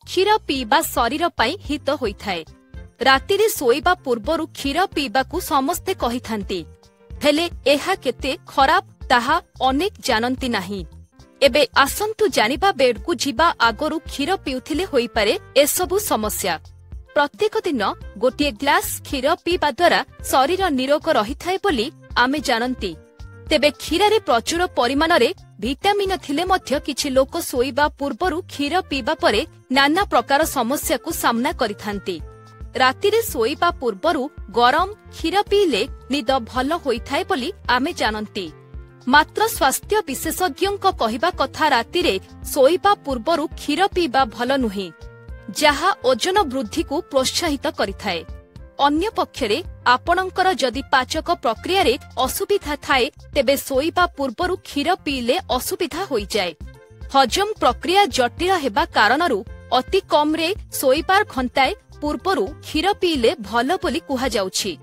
क्षीर पीवा शरीर पाई हित होइथाए। रातिरे सोइबा पूर्वरु क्षीर पीबाकू समस्ते कहिथांती, हेले एहा केते खराब ताहा अनेक जानती नाही। एबे आसंतु जानिबा बेडकू जिबा आगरु क्षीर पिउथिले होई पारे एसबु समस्या। प्रत्येक दिन गोटे ग्लास क्षीर पीवा द्वारा शरीर निरोग रहिथाए बोली आमे जानती। तेबे क्षीर प्रचुर परिमाण रे भिटामिन थिले मध्य किछि लोक सोइबा पूर्वरु क्षीर पीवा परे नाना प्रकार समस्या को सामना करिथांती। रातिरे सोइबा पूर्वरु गरम क्षीर पीले निद भल होइथाए बोली आमे जानती। मात्र स्वास्थ्य विशेषज्ञों कहिबा कथा रातिरे सोइबा पूर्वरु क्षीर पीवा भल नुहे, जहा ओजन वृद्धि को प्रोत्साहित करिथाए। अन्य पक्षरे आपणकर जदि पाचक प्रक्रिया रे असुविधा थाए तेबे सोइबा पूर्वरु क्षीर पीले असुविधा होई जाए। हजम प्रक्रिया जटिल हेबा कारणरु अति कम रे सोइबार घंटाए पूर्वरु क्षीर पीले भल बोली कुहा जाउछि।